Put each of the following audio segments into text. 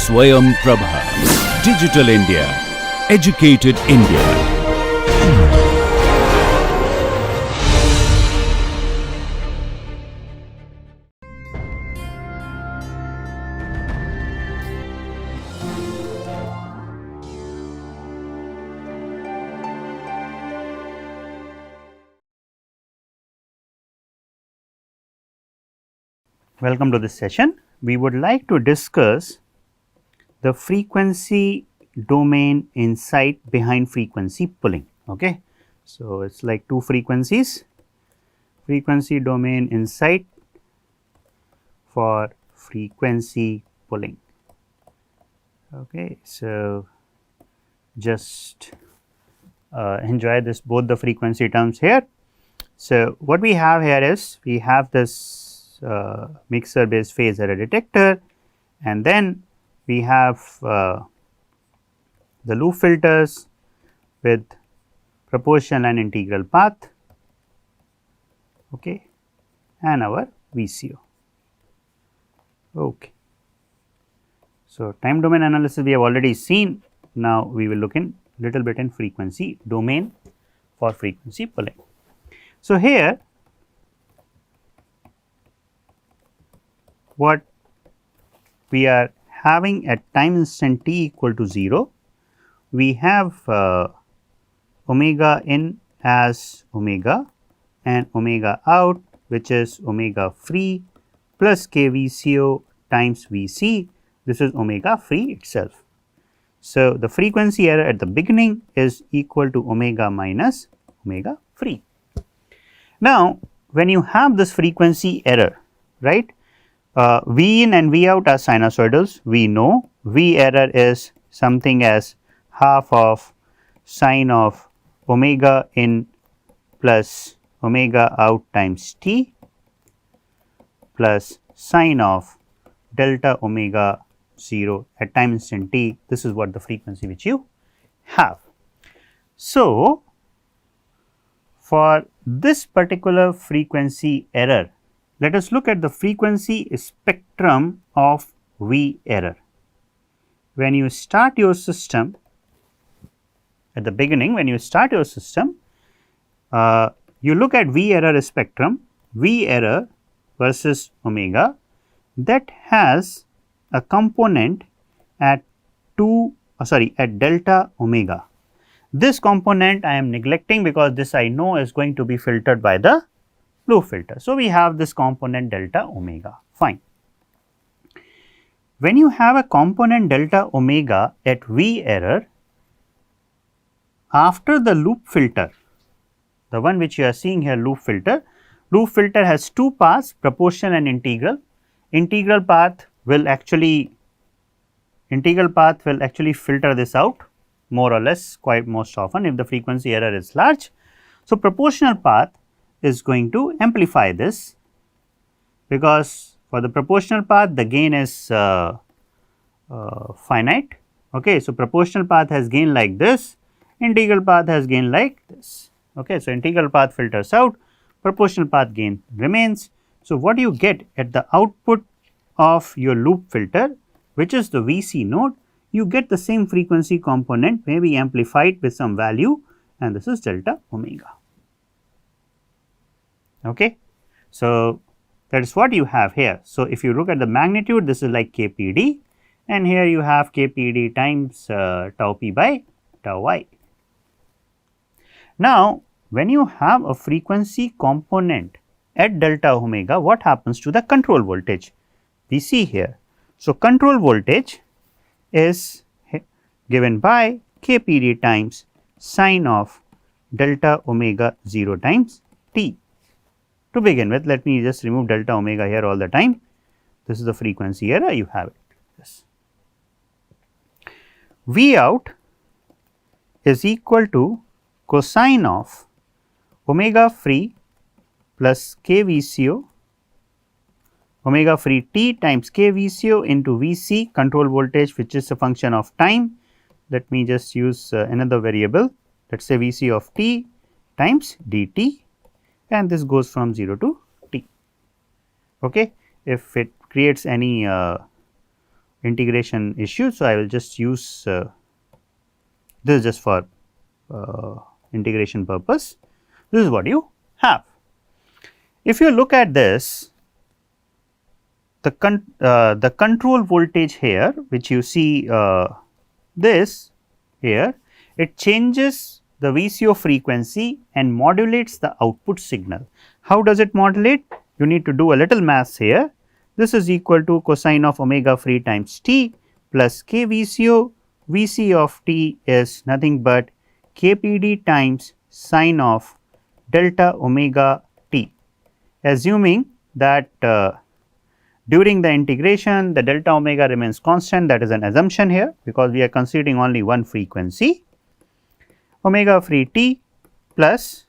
Swayam Prabha. Digital India. Educated India. Welcome to this session. We would like to discuss the frequency domain insight behind frequency pulling. Okay. So, it is like two frequencies, frequency domain insight for frequency pulling. Okay. So, just enjoy this both the frequency terms here. So, what we have here is we have this mixer based phase error detector, and then we have the loop filters with proportional and integral path, okay, and our VCO. Okay. So, time domain analysis we have already seen. Now, we will look in little bit in frequency domain for frequency pulling. So, here what we are having at time instant t equal to 0, we have omega in as omega and omega out, which is omega free plus k VCO times Vc, this is omega free itself. So, the frequency error at the beginning is equal to omega minus omega free. Now, when you have this frequency error, right, V in and V out are sinusoidals. We know V error is something as half of sine of omega in plus omega out times t plus sine of delta omega 0 at time instant t. This is what the frequency which you have. So, for this particular frequency error, let us look at the frequency spectrum of V error. When you start your system, at the beginning when you start your system, you look at V error spectrum, V error versus omega that has a component at at delta omega. This component I am neglecting because this I know is going to be filtered by the loop filter. So, we have this component delta omega, fine. When you have a component delta omega at V error, after the loop filter, the one which you are seeing here loop filter has two paths, proportional and integral. Integral path will actually filter this out more or less quite most often if the frequency error is large. So, proportional path is going to amplify this, because for the proportional path the gain is finite. Okay. So, proportional path has gain like this, integral path has gain like this. Okay. So, integral path filters out, proportional path gain remains. So, what you get at the output of your loop filter, which is the Vc node, you get the same frequency component may be amplified with some value, and this is delta omega. Okay. So, that is what you have here. So, if you look at the magnitude, this is like kpd, and here you have kpd times tau p by tau y. Now, when you have a frequency component at delta omega, what happens to the control voltage? We see here. So, control voltage is given by kpd times sine of delta omega 0 times t. To begin with, let me just remove delta omega here all the time. This is the frequency error, you have it. Yes. V out is equal to cosine of omega free plus k VCO, omega free t times k VCO into Vc, control voltage, which is a function of time. Let me just use another variable, let us say Vc of t times dt, and this goes from 0 to t. Okay. If it creates any integration issue. So, I will just use this just for integration purpose. This is what you have. If you look at this, the control voltage here, which you see this here, it changes the VCO frequency and modulates the output signal. How does it modulate? You need to do a little maths here. This is equal to cosine of omega free times t plus k VCO. Vc of t is nothing but kpd times sine of delta omega t, assuming that during the integration the delta omega remains constant. That is an assumption here, because we are considering only one frequency. Omega free t plus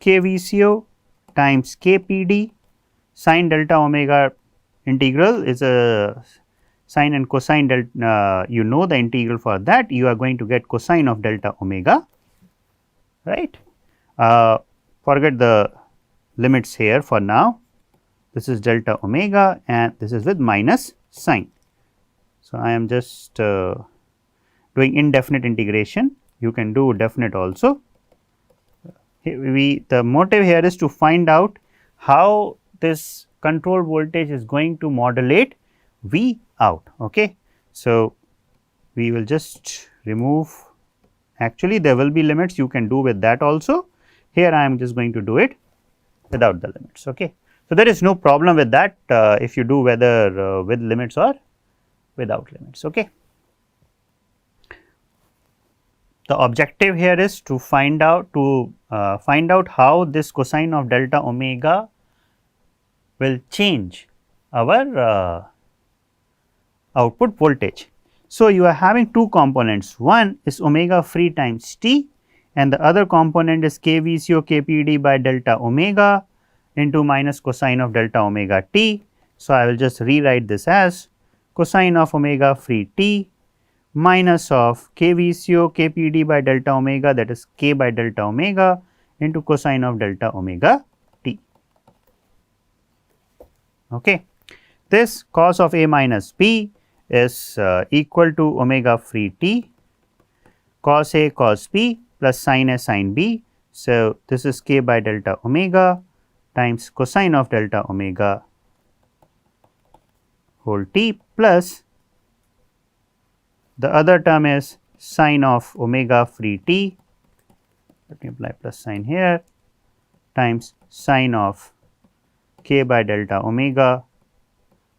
k VCO times kpd. Sine delta omega integral is a sine and cosine delta, you know the integral for that, you are going to get cosine of delta omega, right. Forget the limits here for now. This is delta omega and this is with minus sine. So, I am just doing indefinite integration. You can do definite also. The motive here is to find out how this control voltage is going to modulate V out. Okay. So, we will just remove, actually there will be limits, you can do with that also. Here I am just going to do it without the limits. Okay. So, there is no problem with that if you do whether with limits or without limits. Okay. The objective here is to find out how this cosine of delta omega will change our output voltage. So, you are having two components, one is omega free times t and the other component is k VCO kpd by delta omega into minus cosine of delta omega t. So, I will just rewrite this as cosine of omega free t minus of k VCO kpd by delta omega, that is k by delta omega into cosine of delta omega t. Okay. This cos of a minus b is equal to omega free t cos a cos b plus sin a sin b. So, this is k by delta omega times cosine of delta omega whole t plus the other term is sin of omega free t, let me apply plus sign here, times sin of k by delta omega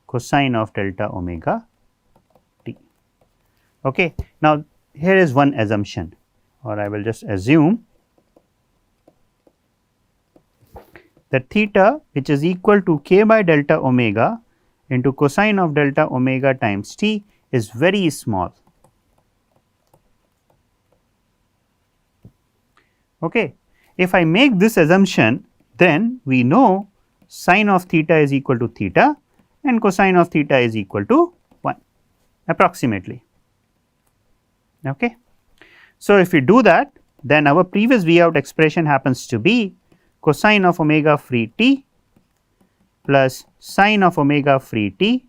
cosine of delta omega t. Okay. Now, here is one assumption, or I will just assume that theta, which is equal to k by delta omega into cosine of delta omega times t, is very small. Okay. If I make this assumption, then we know sine of theta is equal to theta and cosine of theta is equal to 1 approximately. Okay. So, if we do that, then our previous V out expression happens to be cosine of omega free t plus sine of omega free t,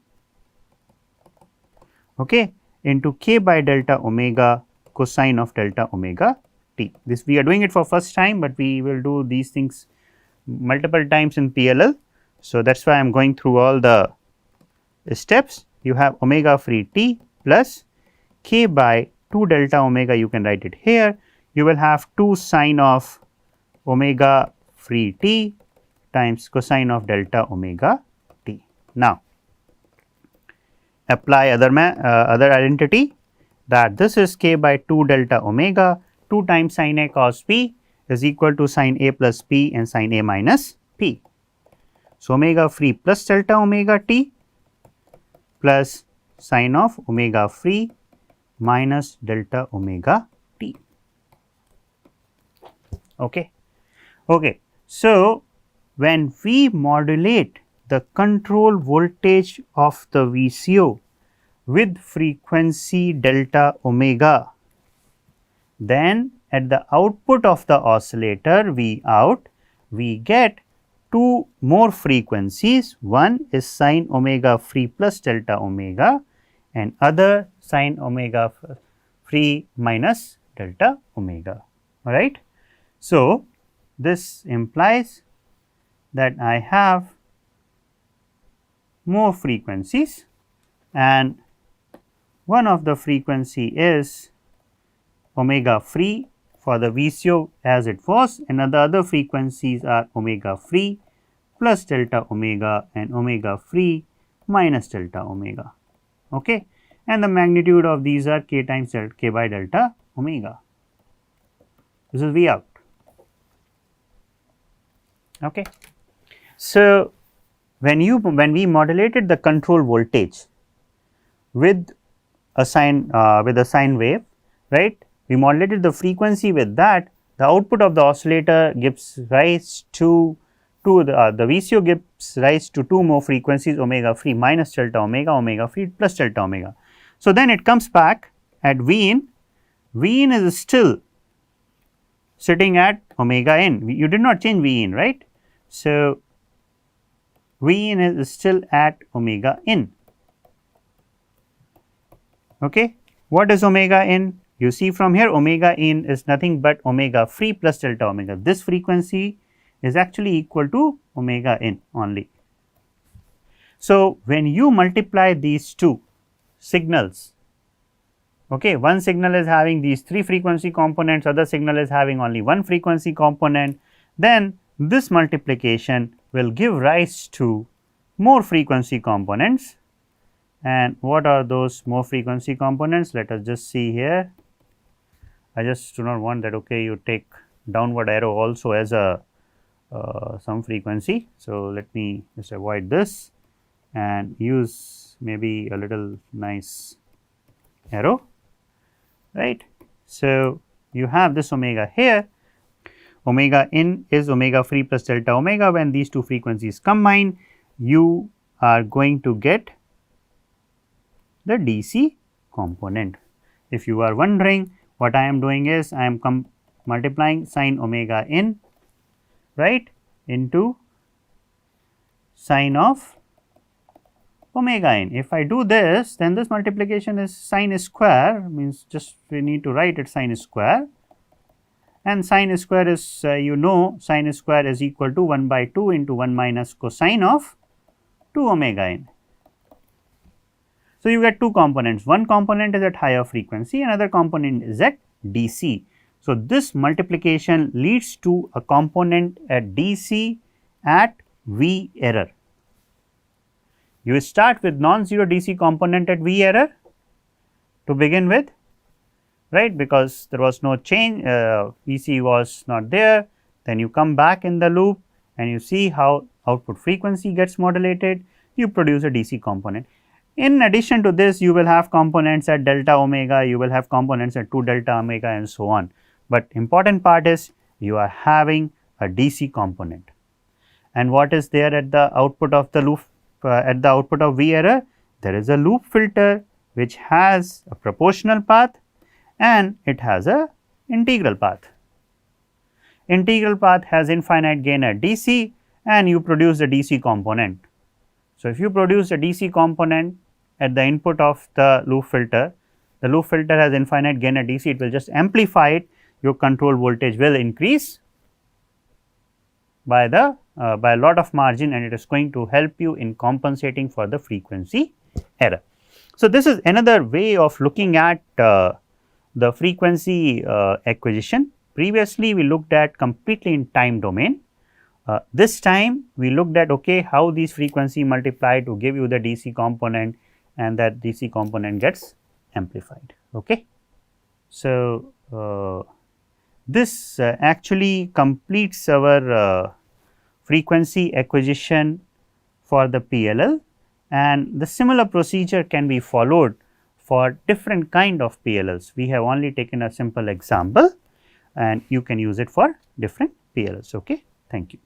okay, into k by delta omega cosine of delta omega t. This we are doing it for first time, but we will do these things multiple times in PLL. So, that is why I am going through all the steps. You have omega free t plus k by 2 delta omega, you can write it here. You will have 2 sine of omega free t times cosine of delta omega t. Now, apply other identity, that this is k by 2 delta omega, 2 times sin a cos p is equal to sin a plus p and sin a minus p. So, omega free plus delta omega t plus sine of omega free minus delta omega t. Okay. Okay. So, when we modulate the control voltage of the VCO with frequency delta omega, then at the output of the oscillator V out, we get two more frequencies, one is sine omega free plus delta omega and other sine omega free minus delta omega, all right. So, this implies that I have more frequencies and one of the frequency is omega free for the VCO as it was, and the other frequencies are omega free plus delta omega and omega free minus delta omega, okay. And the magnitude of these are k times k by delta omega. This is V out, okay. So, when we modulated the control voltage with a sine wave, right, we modulated the frequency with that, the output of the oscillator gives rise to the VCO gives rise to two more frequencies, omega free minus delta omega, omega free plus delta omega. So, then it comes back at V in is still sitting at omega n, you did not change V in, right. So, V in is still at omega n, okay. What is omega n? You see from here omega n is nothing but omega free plus delta omega. This frequency is actually equal to omega n only. So, when you multiply these two signals, okay, one signal is having these three frequency components, other signal is having only one frequency component, then this multiplication will give rise to more frequency components. And what are those more frequency components? Let us just see here. I just do not want that, okay, you take downward arrow also as a some frequency. So, let me just avoid this and use maybe a little nice arrow, right. So, you have this omega here, omega n is omega free plus delta omega. When these two frequencies combine, you are going to get the DC component. If you are wondering, what I am doing is I am multiplying sine omega n, right, into sine of omega n. If I do this, then this multiplication is sine square, means just we need to write it sine square, and sine square is you know sine square is equal to 1 by 2 into 1 minus cosine of 2 omega n. So, you get two components, one component is at higher frequency, another component is at DC. So, this multiplication leads to a component at DC at V error. You start with non-zero DC component at V error to begin with, right, because there was no change, VC was not there, then you come back in the loop and you see how output frequency gets modulated, you produce a DC component. In addition to this, you will have components at delta omega, you will have components at 2 delta omega and so on. But important part is you are having a DC component. And what is there at the output of the loop, at the output of V error? There is a loop filter which has a proportional path and it has a integral path. Integral path has infinite gain at DC and you produce the DC component. So, if you produce a DC component at the input of the loop filter has infinite gain at DC, it will just amplify it, your control voltage will increase by a lot of margin and it is going to help you in compensating for the frequency error. So, this is another way of looking at the frequency acquisition. Previously, we looked at completely in time domain. This time we looked at, okay, how these frequency multiply to give you the DC component and that DC component gets amplified. Okay. So, this actually completes our frequency acquisition for the PLL, and the similar procedure can be followed for different kind of PLLs. We have only taken a simple example and you can use it for different PLLs. Okay. Thank you.